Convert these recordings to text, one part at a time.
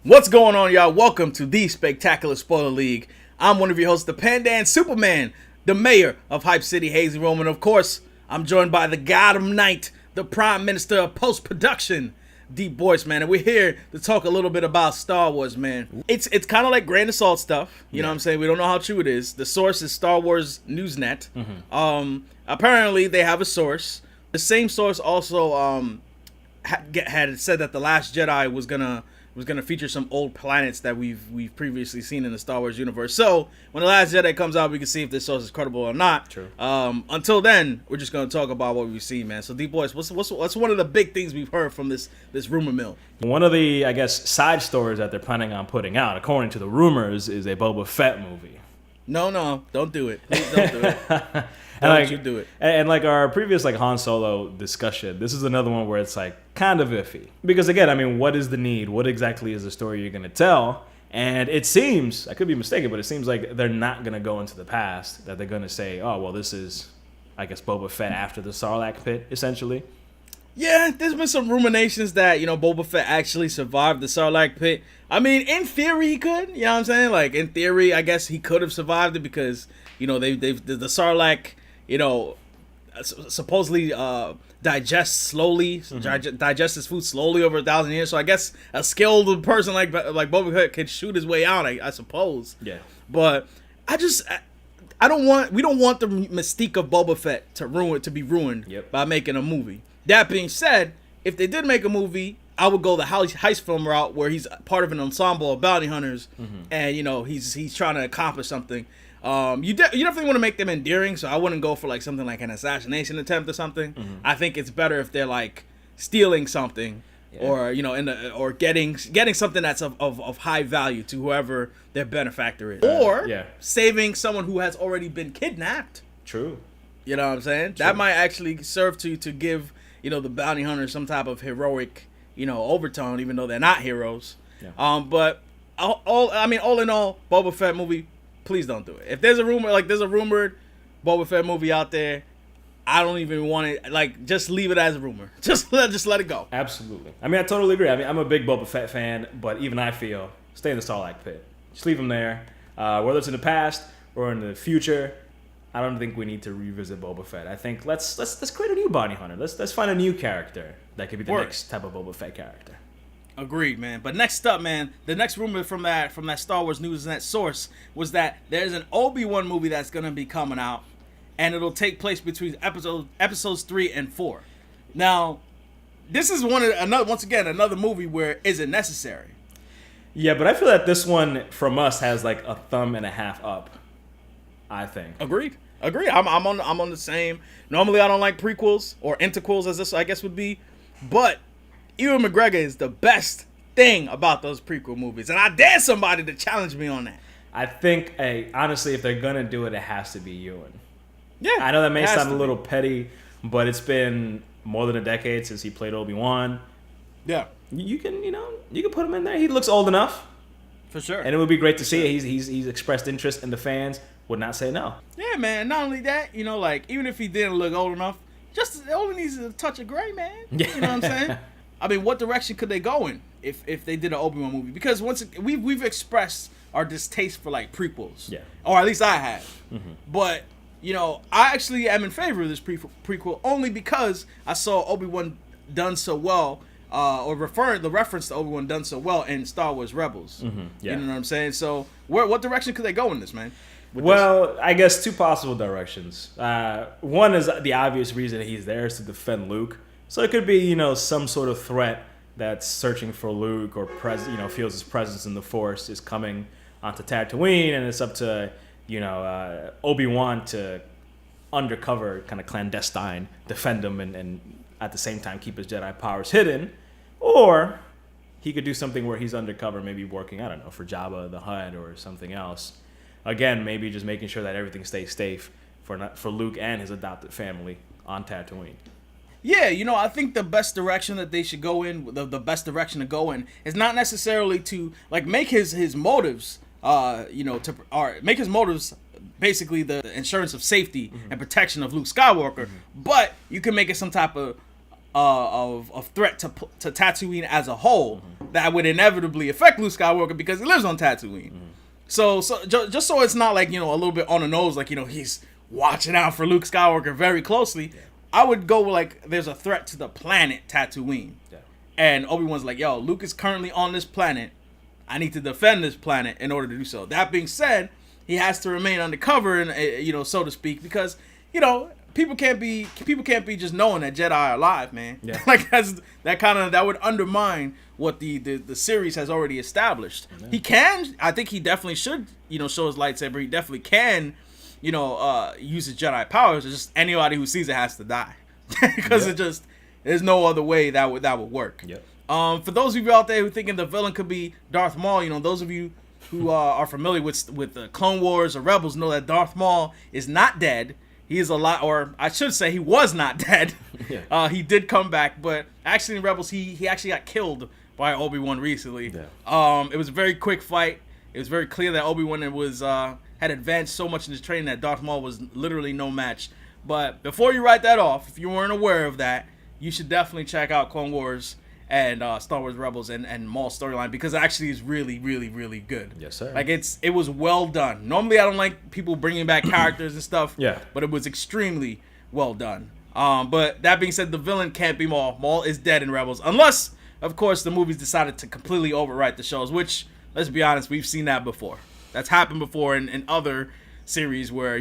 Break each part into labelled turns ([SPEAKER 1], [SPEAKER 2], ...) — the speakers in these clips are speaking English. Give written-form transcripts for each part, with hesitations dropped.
[SPEAKER 1] What's going on, y'all? Welcome to the Spectacular Spoiler League. I'm one of your hosts, the Pandan Superman, the mayor of Hype City, HazyRome, and of course, I'm joined by the God of Night, the Prime Minister of Post-Production, DeepBoyce, man. And we're here to talk a little bit about Star Wars, man. It's kind of like grain of salt stuff. You know what I'm saying? We don't know how true it is. The source is Star Wars Newsnet. Apparently, they have a source. The same source also had said that The Last Jedi was gonna feature some old planets that we've previously seen in the Star Wars universe. So when The Last Jedi comes out, we can see if this source is credible or not.
[SPEAKER 2] True.
[SPEAKER 1] Until then, we're just gonna talk about what we've seen, man. So DeepBoyce, what's one of the big things we've heard from this rumor mill?
[SPEAKER 2] One of the, I guess, side stories that they're planning on putting out, according to the rumors, is a Boba Fett movie.
[SPEAKER 1] No, don't do it. Please don't do it.
[SPEAKER 2] Don't
[SPEAKER 1] you do it.
[SPEAKER 2] And like our previous Han Solo discussion, this is another one where it's like kind of iffy. Because again, I mean, what is the need? What exactly is the story you're going to tell? And it seems, I could be mistaken, but it seems like they're not going to go into the past. That they're going to say, oh, well, this is, I guess, Boba Fett after the Sarlacc Pit, essentially.
[SPEAKER 1] Yeah, there's been some ruminations that, Boba Fett actually survived the Sarlacc Pit. I mean, in theory, he could. You know what I'm saying? Like, in theory, I guess he could have survived it because, the Sarlacc, supposedly digests slowly, digests his food slowly over 1,000 years. So I guess a skilled person like Boba Fett can shoot his way out, I suppose.
[SPEAKER 2] Yeah.
[SPEAKER 1] But we don't want the mystique of Boba Fett to be ruined by making a movie. That being said, if they did make a movie, I would go the heist film route where he's part of an ensemble of bounty hunters, and he's trying to accomplish something. You definitely want to make them endearing, so I wouldn't go for like something like an assassination attempt or something. I think it's better if they're like stealing something, or or getting something that's of high value to whoever their benefactor is, or saving someone who has already been kidnapped.
[SPEAKER 2] True.
[SPEAKER 1] You know what I'm saying? True. That might actually serve to give the bounty hunters some type of heroic overtone, even though they're not heroes. Yeah. But all in all, Boba Fett movie. Please don't do it. If there's a rumor, like there's a rumored Boba Fett movie out there, I don't even want it. Like, just leave it as a rumor. Just let it go.
[SPEAKER 2] Absolutely. I mean, I totally agree. I mean, I'm a big Boba Fett fan, but even I feel stay in the Sarlacc Pit. Just leave him there. Whether it's in the past or in the future, I don't think we need to revisit Boba Fett. I think let's create a new bounty hunter. Let's find a new character that could be the next type of Boba Fett character.
[SPEAKER 1] Agreed, man. But next up, man, the next rumor from that Star Wars Newsnet source was that there's an Obi-Wan movie that's gonna be coming out, and it'll take place between episodes 3 and 4. Now, this is another movie where is it necessary?
[SPEAKER 2] Yeah, but I feel that this one from us has like a thumb and a half up. I think.
[SPEAKER 1] Agreed. I'm on the same. Normally, I don't like prequels or interquels, as this I guess would be, but Ewan McGregor is the best thing about those prequel movies, and I dare somebody to challenge me on that.
[SPEAKER 2] I think, honestly, if they're gonna do it, it has to be Ewan.
[SPEAKER 1] Yeah,
[SPEAKER 2] I know that may sound a little petty, but it's been more than a decade since he played Obi-Wan.
[SPEAKER 1] Yeah,
[SPEAKER 2] you can put him in there. He looks old enough,
[SPEAKER 1] for sure,
[SPEAKER 2] and it would be great to see. He's expressed interest, and the fans would not say no.
[SPEAKER 1] Yeah, man. Not only that, like even if he didn't look old enough, just it only needs a touch of gray, man.
[SPEAKER 2] Yeah.
[SPEAKER 1] You know what I'm saying? I mean, what direction could they go in if they did an Obi-Wan movie? Because we've expressed our distaste for like prequels, or at least I have. But I actually am in favor of this prequel only because I saw Obi-Wan done so well, or the reference to Obi-Wan done so well in Star Wars Rebels. You know what I'm saying? So what direction could they go in this, man?
[SPEAKER 2] Well, I guess two possible directions. One is the obvious reason he's there is to defend Luke. So it could be, some sort of threat that's searching for Luke or feels his presence in the Force is coming onto Tatooine, and it's up to, Obi-Wan to undercover, kind of clandestine, defend him and at the same time keep his Jedi powers hidden. Or he could do something where he's undercover, maybe working, I don't know, for Jabba the Hutt or something else. Again, maybe just making sure that everything stays safe for Luke and his adopted family on Tatooine.
[SPEAKER 1] Yeah, I think the best direction that they should go in, the best direction to go in, is not necessarily to like make his motives, make his motives basically the insurance of safety and protection of Luke Skywalker, but you can make it some type of threat to Tatooine as a whole, that would inevitably affect Luke Skywalker because he lives on Tatooine. So just so it's not like, a little bit on the nose, like, he's watching out for Luke Skywalker very closely. Yeah. I would go like there's a threat to the planet Tatooine. Yeah. And Obi-Wan's like, yo, Luke is currently on this planet. I need to defend this planet in order to do so. That being said, he has to remain undercover, and so to speak, because people can't be just knowing that Jedi are alive, man. Yeah. Like that would undermine what the series has already established. Yeah. He can, I think he definitely should, show his lightsaber. He definitely can, use his Jedi powers. It's just anybody who sees it has to die, because there's no other way that would work. Yep. For those of you out there who thinking the villain could be Darth Maul, those of you who are familiar with the Clone Wars or Rebels know that Darth Maul is not dead. He is alive, or I should say he was not dead. Yeah. He did come back, but actually in Rebels he actually got killed by Obi-Wan recently. Yeah. It was a very quick fight. It was very clear that Obi-Wan had advanced so much in his training that Darth Maul was literally no match. But before you write that off, if you weren't aware of that, you should definitely check out Clone Wars and Star Wars Rebels and Maul's storyline, because it actually is really, really, really good.
[SPEAKER 2] Yes, sir.
[SPEAKER 1] Like it was well done. Normally I don't like people bringing back characters and stuff.
[SPEAKER 2] Yeah.
[SPEAKER 1] But it was extremely well done. But that being said, the villain can't be Maul. Maul is dead in Rebels, unless, of course, the movies decided to completely overwrite the shows. Which, let's be honest, we've seen that before. That's happened before in other series where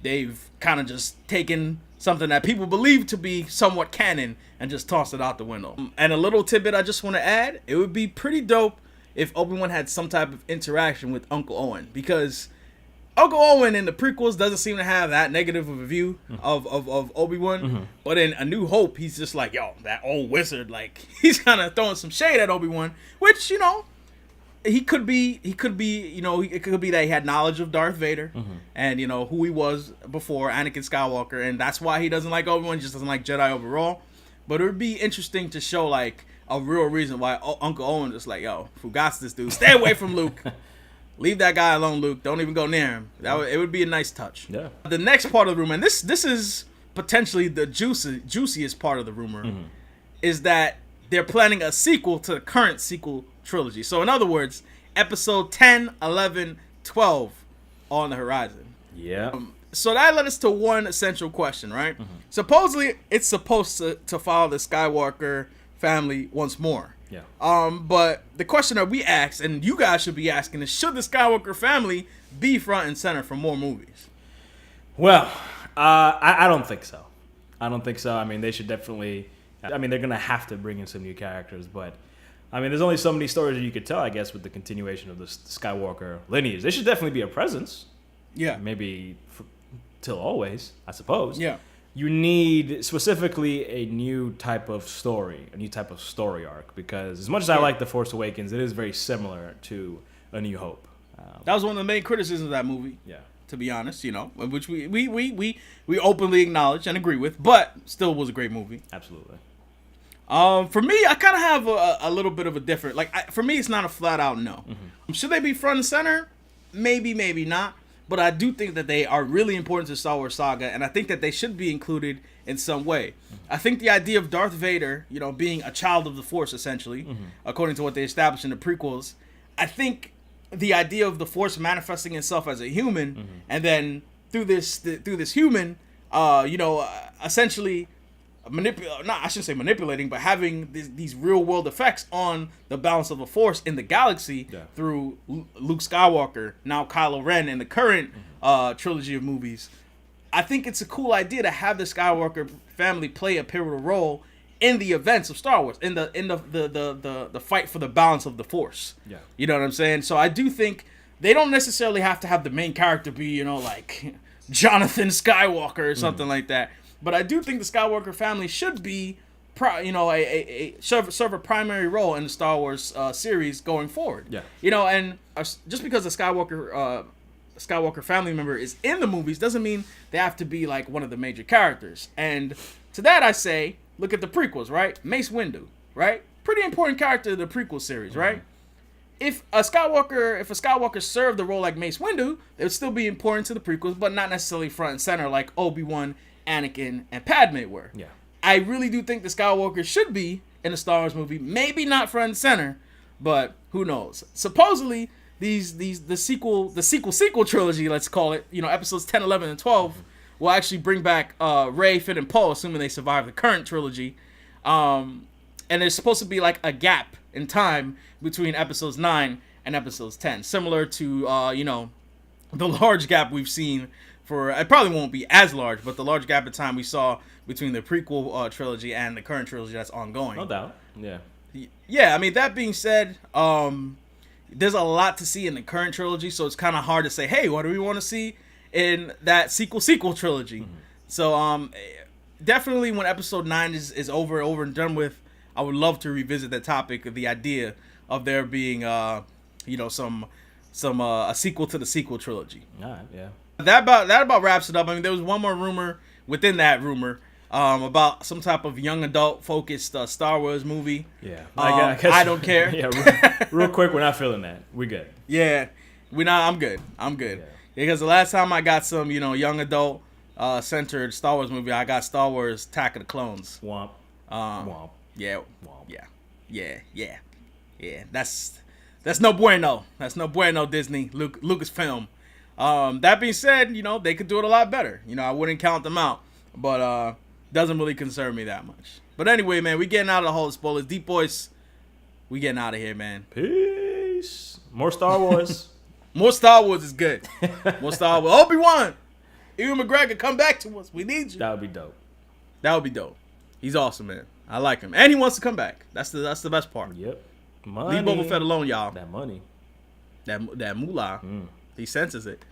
[SPEAKER 1] they've kind of just taken something that people believe to be somewhat canon and just toss it out the window. And a little tidbit I just want to add, it would be pretty dope if Obi-Wan had some type of interaction with Uncle Owen, because Uncle Owen in the prequels doesn't seem to have that negative of a view of Obi-Wan, but in A New Hope, he's just like, yo, that old wizard, like, he's kind of throwing some shade at Obi-Wan, which, it could be that he had knowledge of Darth Vader and, who he was before, Anakin Skywalker, and that's why he doesn't like Obi-Wan, just doesn't like Jedi overall. But it would be interesting to show, like, a real reason why Uncle Owen is like, yo, Fugas this dude. Stay away from Luke. Leave that guy alone, Luke. Don't even go near him. It would be a nice touch. Yeah. The next part of the rumor, and this is potentially the juiciest part of the rumor, is that they're planning a sequel to the current sequel trilogy. So in other words, episode 10, 11, 12 on the horizon.
[SPEAKER 2] Yeah.
[SPEAKER 1] So that led us to one essential question, right? Supposedly, it's supposed to follow the Skywalker family once more.
[SPEAKER 2] Yeah.
[SPEAKER 1] But the question that we asked, and you guys should be asking, is should the Skywalker family be front and center for more movies?
[SPEAKER 2] Well, I don't think so. I mean, they should definitely... I mean, they're going to have to bring in some new characters, but... I mean, there's only so many stories that you could tell, I guess, with the continuation of the Skywalker lineage. They should definitely be a presence.
[SPEAKER 1] Yeah.
[SPEAKER 2] Maybe till always, I suppose.
[SPEAKER 1] Yeah.
[SPEAKER 2] You need specifically a new type of story, a new type of story arc, because as much as I like The Force Awakens, it is very similar to A New Hope.
[SPEAKER 1] That was one of the main criticisms of that movie.
[SPEAKER 2] Yeah.
[SPEAKER 1] To be honest, which we openly acknowledge and agree with, but still was a great movie.
[SPEAKER 2] Absolutely.
[SPEAKER 1] For me, I kind of have a little bit of a different, for me, it's not a flat out no. Should they be front and center? Maybe, maybe not. But I do think that they are really important to the Star Wars saga, and I think that they should be included in some way. I think the idea of Darth Vader, being a child of the Force, essentially, according to what they established in the prequels, I think the idea of the Force manifesting itself as a human, and then through this human, essentially... I shouldn't say manipulating, but having these real world effects on the balance of the Force in the galaxy through Luke Skywalker, now Kylo Ren, in the current trilogy of movies. I think it's a cool idea to have the Skywalker family play a pivotal role in the events of Star Wars, in the fight for the balance of the Force. Yeah. You know what I'm saying? So I do think they don't necessarily have to have the main character be, like Jonathan Skywalker or something like that. But I do think the Skywalker family should be, serve a primary role in the Star Wars series going forward. Yeah. And just because a Skywalker family member is in the movies doesn't mean they have to be like one of the major characters. And to that I say, look at the prequels, right? Mace Windu, right? Pretty important character in the prequel series, right? If a Skywalker served the role like Mace Windu, it would still be important to the prequels, but not necessarily front and center like Obi-Wan, Anakin, and Padme were. Yeah. I really do think the Skywalker should be in a Star Wars movie. Maybe not front and center, but who knows? Supposedly, the sequel trilogy, let's call it, episodes 10, 11, and 12, will actually bring back Rey, Finn, and Poe, assuming they survive the current trilogy. And there's supposed to be like a gap in time between episodes 9 and episodes 10, similar to the large gap we've seen for, it probably won't be as large, but the large gap in time we saw between the prequel trilogy and the current trilogy that's ongoing.
[SPEAKER 2] No doubt. Yeah.
[SPEAKER 1] Yeah, I mean, that being said, there's a lot to see in the current trilogy, so it's kind of hard to say, hey, what do we want to see in that sequel trilogy? Mm-hmm. So definitely when episode 9 is over and done with, I would love to revisit that topic of the idea of there being a sequel to the sequel trilogy.
[SPEAKER 2] All right, yeah.
[SPEAKER 1] That about wraps it up. I mean, there was one more rumor within that rumor about some type of young adult focused Star Wars movie.
[SPEAKER 2] Yeah,
[SPEAKER 1] I don't care.
[SPEAKER 2] Yeah, real quick, we're not feeling that. We good.
[SPEAKER 1] Yeah, I'm good. Yeah. Because the last time I got some young adult centered Star Wars movie, I got Star Wars Attack of the Clones.
[SPEAKER 2] Womp. Womp.
[SPEAKER 1] Yeah.
[SPEAKER 2] Womp.
[SPEAKER 1] Yeah. That's no bueno. That's no bueno, Disney, Lucasfilm. That being said, they could do it a lot better. I wouldn't count them out, but doesn't really concern me that much. But anyway, man, we getting out of the whole spoilers. DeepBoyce, we getting out of here, man.
[SPEAKER 2] Peace. More Star Wars.
[SPEAKER 1] More Star Wars is good. More Star Wars. Obi-Wan, Ewan McGregor, come back to us. We need you.
[SPEAKER 2] That would be dope.
[SPEAKER 1] That would be dope. He's awesome, man. I like him, and he wants to come back. That's the best part.
[SPEAKER 2] Yep. Money.
[SPEAKER 1] Leave Boba Fett alone, y'all.
[SPEAKER 2] That money.
[SPEAKER 1] That moolah. He senses it.